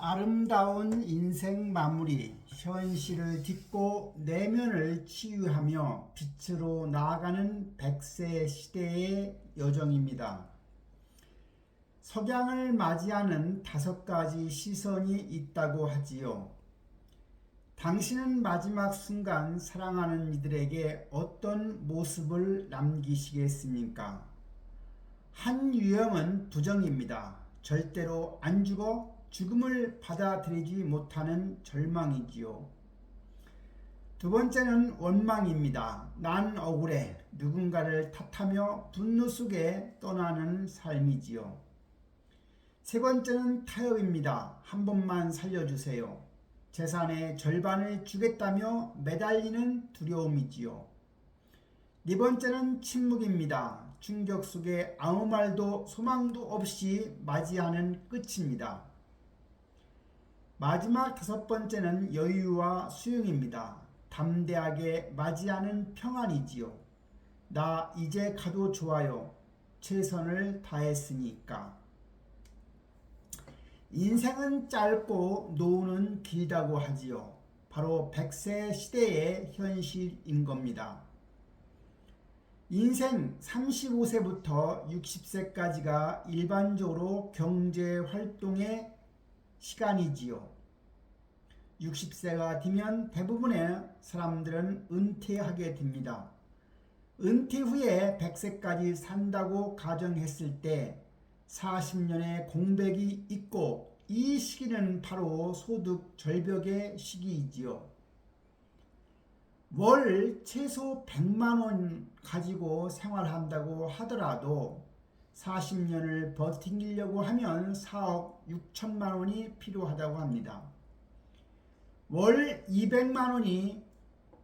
아름다운 인생 마무리, 현실을 딛고 내면을 치유하며 빛으로 나아가는 100세 시대의 여정입니다. 석양을 맞이하는 5가지 시선이 있다고 하지요. 당신은 마지막 순간 사랑하는 이들에게 어떤 모습을 남기시겠습니까? 한 유형은 부정입니다. 절대로 안 죽어 죽음을 받아들이지 못하는 절망이지요. 두 번째는 원망입니다. 난 억울해. 누군가를 탓하며 분노 속에 떠나는 삶이지요. 세 번째는 타협입니다. 한 번만 살려주세요. 재산의 절반을 주겠다며 매달리는 두려움이지요. 네 번째는 침묵입니다. 충격 속에 아무 말도 소망도 없이 맞이하는 끝입니다. 마지막 5번째는 여유와 수용입니다. 담대하게 맞이하는 평안이지요. 나 이제 가도 좋아요. 최선을 다했으니까. 인생은 짧고 노후는 길다고 하지요. 바로 100세 시대의 현실인 겁니다. 인생 35세부터 60세까지가 일반적으로 경제활동의 시간이지요. 60세가 되면 대부분의 사람들은 은퇴하게 됩니다. 은퇴 후에 100세까지 산다고 가정했을 때 40년의 공백이 있고, 이 시기는 바로 소득 절벽의 시기이지요. 월 최소 100만 원 가지고 생활한다고 하더라도 40년을 버티려고 하면 4억 6천만 원이 필요하다고 합니다. 월 200만 원이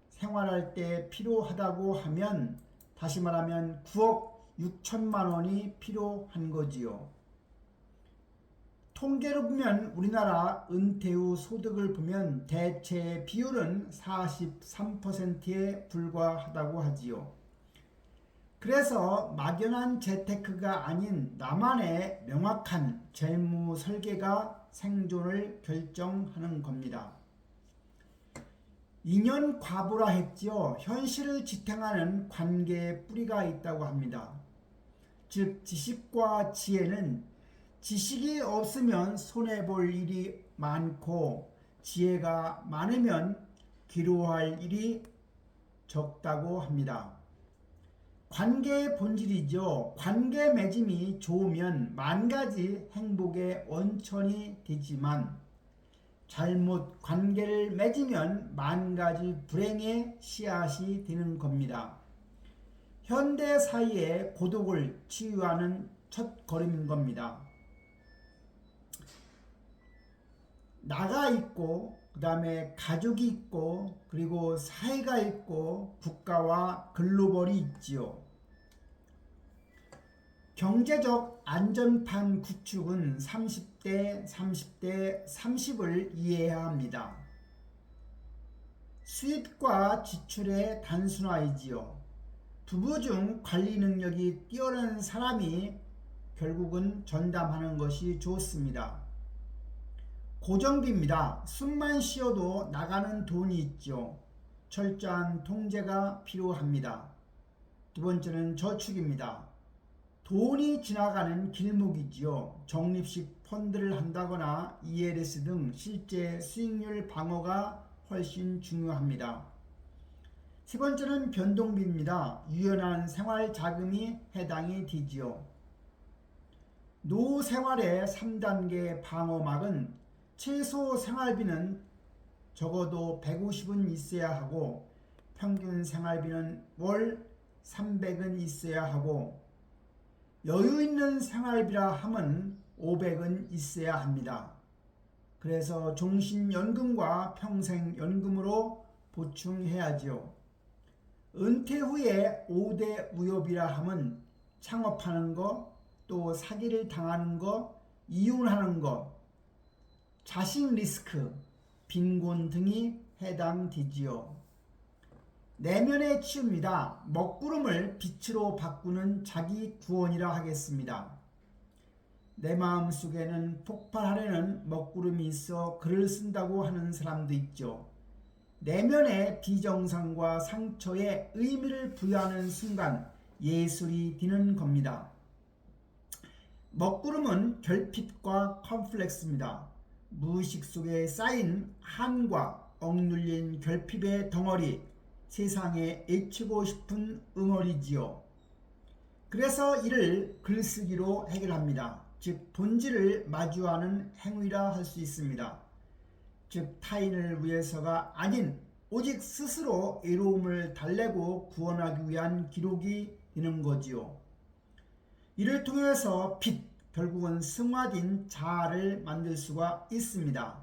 생활할 때 필요하다고 하면, 다시 말하면 9억 6천만 원이 필요한 거지요. 통계로 보면 우리나라 은퇴 후 소득을 보면 대체 비율은 43%에 불과하다고 하지요. 그래서 막연한 재테크가 아닌 나만의 명확한 재무 설계가 생존을 결정하는 겁니다. 2년 과부라 했지요. 현실을 지탱하는 관계의 뿌리가 있다고 합니다. 즉, 지식과 지혜는 지식이 없으면 손해볼 일이 많고, 지혜가 많으면 기로할 일이 적다고 합니다. 관계의 본질이죠. 관계 맺음이 좋으면 만가지 행복의 원천이 되지만, 잘못 관계를 맺으면 만가지 불행의 씨앗이 되는 겁니다. 현대 사회의 고독을 치유하는 첫 걸음인 겁니다. 나가 있고, 그 다음에 가족이 있고, 그리고 사회가 있고, 국가와 글로벌이 있지요. 경제적 안전판 구축은 30대 30을 이해해야 합니다. 수입과 지출의 단순화이지요. 부부 중 관리 능력이 뛰어난 사람이 결국은 전담하는 것이 좋습니다. 고정비입니다. 숨만 쉬어도 나가는 돈이 있죠. 철저한 통제가 필요합니다. 두 번째는 저축입니다. 돈이 지나가는 길목이지요. 적립식 펀드를 한다거나 ELS 등 실제 수익률 방어가 훨씬 중요합니다. 세 번째는 변동비입니다. 유연한 생활 자금이 해당이 되지요. 노후 생활의 3단계 방어막은 최소 생활비는 적어도 150은 있어야 하고, 평균 생활비는 월 300은 있어야 하고, 여유 있는 생활비라 함은 500은 있어야 합니다. 그래서 종신연금과 평생연금으로 보충해야지요. 은퇴 후에 5대 무협이라 함은 창업하는 거, 또 사기를 당하는 거, 이혼하는 거, 자식 리스크, 빈곤 등이 해당되지요. 내면의 치유입니다. 먹구름을 빛으로 바꾸는 자기 구원이라 하겠습니다. 내 마음 속에는 폭발하려는 먹구름이 있어 글을 쓴다고 하는 사람도 있죠. 내면의 비정상과 상처에 의미를 부여하는 순간 예술이 되는 겁니다. 먹구름은 결핍과 컴플렉스입니다. 무의식 속에 쌓인 한과 억눌린 결핍의 덩어리, 세상에 애치고 싶은 응어리지요. 그래서 이를 글쓰기로 해결합니다. 즉 본질을 마주하는 행위라 할 수 있습니다. 즉 타인을 위해서가 아닌 오직 스스로 외로움을 달래고 구원하기 위한 기록이 되는 거지요. 이를 통해서 빛, 결국은 승화된 자아를 만들 수가 있습니다.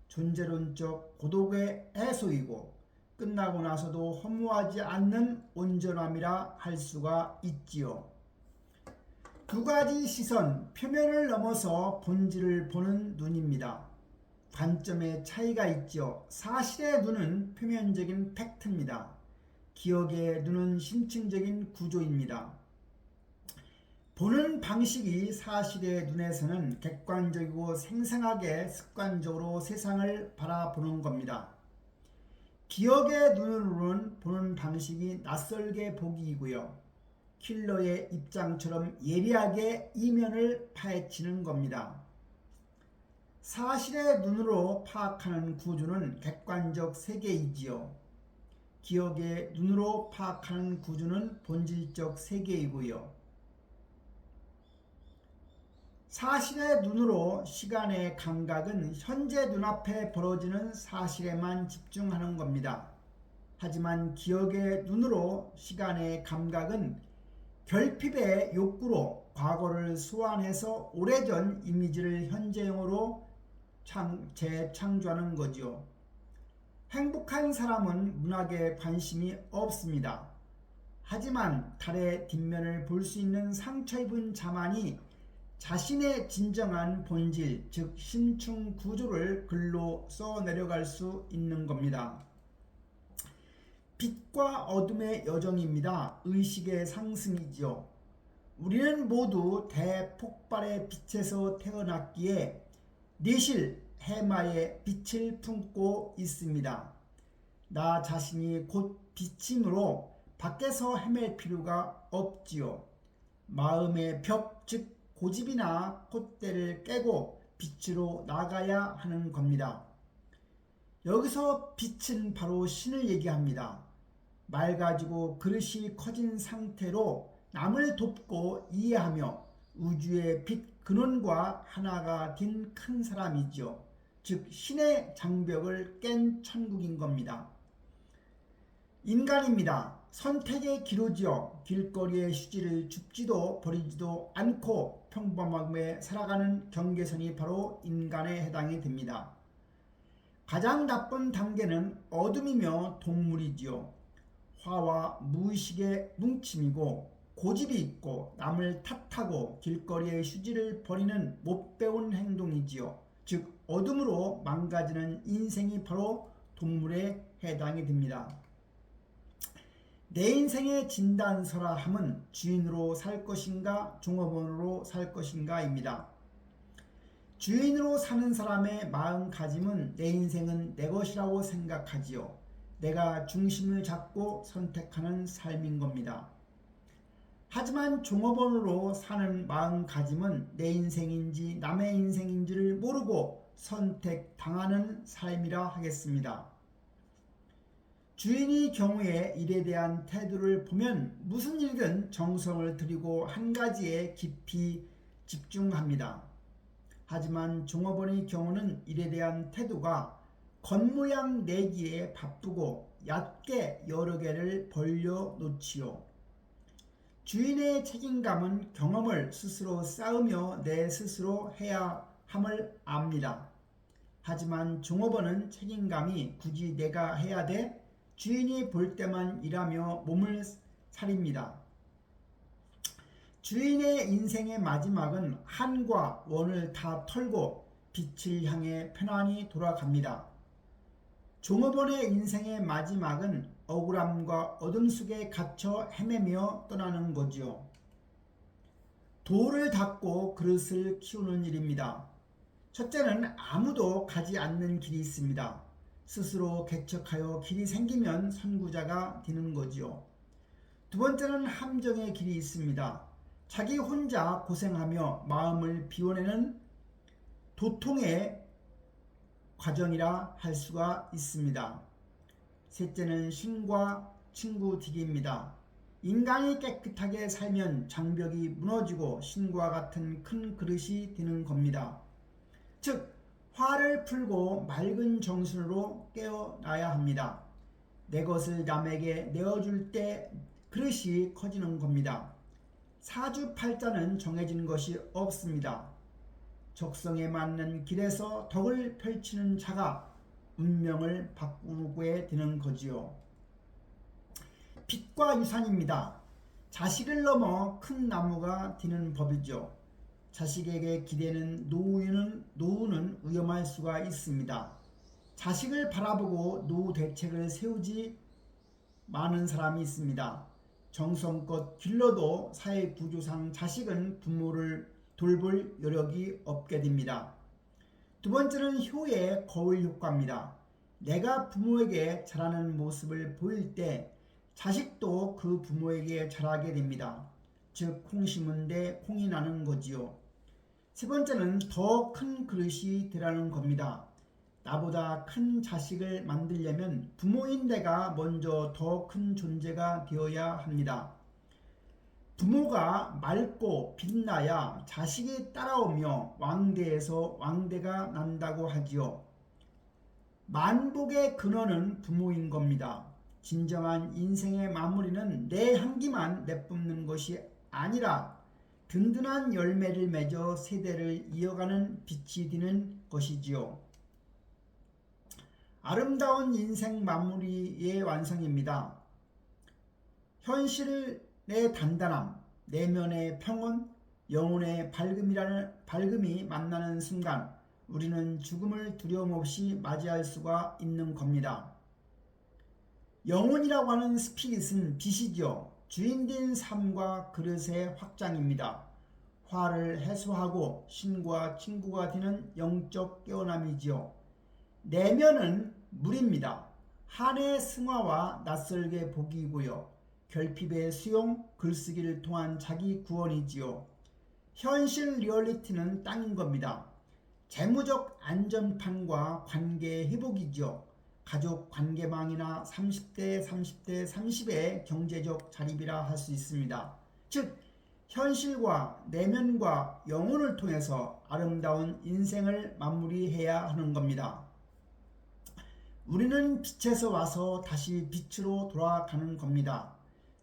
존재론적 고독의 해소이고 끝나고 나서도 허무하지 않는 온전함이라 할 수가 있지요. 두 가지 시선, 표면을 넘어서 본질을 보는 눈입니다. 관점의 차이가 있죠. 사실의 눈은 표면적인 팩트입니다. 기억의 눈은 심층적인 구조입니다. 보는 방식이 사실의 눈에서는 객관적이고 생생하게 습관적으로 세상을 바라보는 겁니다. 기억의 눈으로는 보는 방식이 낯설게 보기이고요. 킬러의 입장처럼 예리하게 이면을 파헤치는 겁니다. 사실의 눈으로 파악하는 구조는 객관적 세계이지요. 기억의 눈으로 파악하는 구조는 본질적 세계이고요. 사실의 눈으로 시간의 감각은 현재 눈앞에 벌어지는 사실에만 집중하는 겁니다. 하지만 기억의 눈으로 시간의 감각은 결핍의 욕구로 과거를 소환해서 오래전 이미지를 현재형으로 재창조하는 거지요. 행복한 사람은 문학에 관심이 없습니다. 하지만 달의 뒷면을 볼 수 있는 상처 입은 자만이 자신의 진정한 본질, 즉 심층 구조를 글로 써 내려갈 수 있는 겁니다. 빛과 어둠의 여정입니다. 의식의 상승이지요. 우리는 모두 대폭발의 빛에서 태어났기에 내실 해마의 빛을 품고 있습니다. 나 자신이 곧 빛이므로 밖에서 헤맬 필요가 없지요. 마음의 벽, 즉 고집이나 콧대를 깨고 빛으로 나가야 하는 겁니다. 여기서 빛은 바로 신을 얘기합니다. 맑아지고 그릇이 커진 상태로 남을 돕고 이해하며 우주의 빛 근원과 하나가 된 큰 사람이죠. 즉 신의 장벽을 깬 천국인 겁니다. 인간입니다. 선택의 기로지어 길거리의 휴지를 줍지도 버리지도 않고 평범하게 살아가는 경계선이 바로 인간에 해당이 됩니다. 가장 나쁜 단계는 어둠이며 동물이지요. 화와 무의식의 뭉침이고 고집이 있고 남을 탓하고 길거리의 휴지를 버리는 못 배운 행동이지요. 즉 어둠으로 망가지는 인생이 바로 동물에 해당이 됩니다. 내 인생의 진단서라 함은 주인으로 살 것인가 종업원으로 살 것인가 입니다. 주인으로 사는 사람의 마음가짐은 내 인생은 내 것이라고 생각하지요. 내가 중심을 잡고 선택하는 삶인 겁니다. 하지만 종업원으로 사는 마음가짐은 내 인생인지 남의 인생인지를 모르고 선택당하는 삶이라 하겠습니다. 주인의 경우에 일에 대한 태도를 보면 무슨 일이든 정성을 들이고 한 가지에 깊이 집중합니다. 하지만 종업원의 경우는 일에 대한 태도가 겉모양 내기에 바쁘고 얕게 여러 개를 벌려놓지요. 주인의 책임감은 경험을 스스로 쌓으며 내 스스로 해야 함을 압니다. 하지만 종업원은 책임감이 굳이 내가 해야 돼? 주인이 볼 때만 일하며 몸을 사립니다. 주인의 인생의 마지막은 한과 원을 다 털고 빛을 향해 편안히 돌아갑니다. 종업원의 인생의 마지막은 억울함과 어둠 속에 갇혀 헤매며 떠나는 거지요. 돌을 닦고 그릇을 키우는 일입니다. 첫째는 아무도 가지 않는 길이 있습니다. 스스로 개척하여 길이 생기면 선구자가 되는 거지요. 두 번째는 함정의 길이 있습니다. 자기 혼자 고생하며 마음을 비워내는 도통의 과정이라 할 수가 있습니다. 셋째는 신과 친구 되기입니다. 인간이 깨끗하게 살면 장벽이 무너지고 신과 같은 큰 그릇이 되는 겁니다. 즉 화를 풀고 맑은 정신으로 깨어나야 합니다. 내 것을 남에게 내어줄 때 그릇이 커지는 겁니다. 사주팔자는 정해진 것이 없습니다. 적성에 맞는 길에서 덕을 펼치는 자가 운명을 바꾸게 되는 거지요. 빛과 유산입니다. 자식을 넘어 큰 나무가 되는 법이죠. 자식에게 기대는 노후는 위험할 수가 있습니다. 자식을 바라보고 노후 대책을 세우지 많은 사람이 있습니다. 정성껏 길러도 사회 구조상 자식은 부모를 돌볼 여력이 없게 됩니다. 두 번째는 효의 거울 효과입니다. 내가 부모에게 잘하는 모습을 보일 때 자식도 그 부모에게 잘하게 됩니다. 즉 콩 심은 데 콩이 나는 거지요. 세 번째는 더 큰 그릇이 되라는 겁니다. 나보다 큰 자식을 만들려면 부모인 내가 먼저 더 큰 존재가 되어야 합니다. 부모가 맑고 빛나야 자식이 따라오며 왕대에서 왕대가 난다고 하지요. 만복의 근원은 부모인 겁니다. 진정한 인생의 마무리는 내 향기만 내뿜는 것이 아니라 든든한 열매를 맺어 세대를 이어가는 빛이 되는 것이지요. 아름다운 인생 마무리의 완성입니다. 현실의 단단함, 내면의 평온, 영혼의 밝음이 만나는 순간 우리는 죽음을 두려움 없이 맞이할 수가 있는 겁니다. 영혼이라고 하는 스피릿은 빛이죠. 주인된 삶과 그릇의 확장입니다. 화를 해소하고 신과 친구가 되는 영적 깨어남이지요. 내면은 물입니다. 한의 승화와 낯설게 보기이고요. 결핍의 수용, 글쓰기를 통한 자기 구원이지요. 현실 리얼리티는 땅인 겁니다. 재무적 안전판과 관계 회복이지요. 가족 관계망이나 30대 30의 경제적 자립이라 할 수 있습니다. 즉 현실과 내면과 영혼을 통해서 아름다운 인생을 마무리해야 하는 겁니다. 우리는 빛에서 와서 다시 빛으로 돌아가는 겁니다.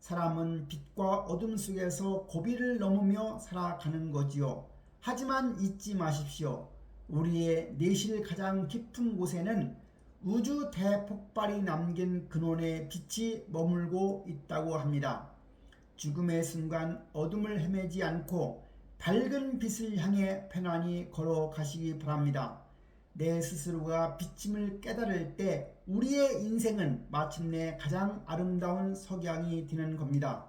사람은 빛과 어둠 속에서 고비를 넘으며 살아가는 거지요. 하지만 잊지 마십시오. 우리의 내실 가장 깊은 곳에는 우주 대폭발이 남긴 근원의 빛이 머물고 있다고 합니다. 죽음의 순간 어둠을 헤매지 않고 밝은 빛을 향해 편안히 걸어가시기 바랍니다. 내 스스로가 빛임을 깨달을 때 우리의 인생은 마침내 가장 아름다운 석양이 되는 겁니다.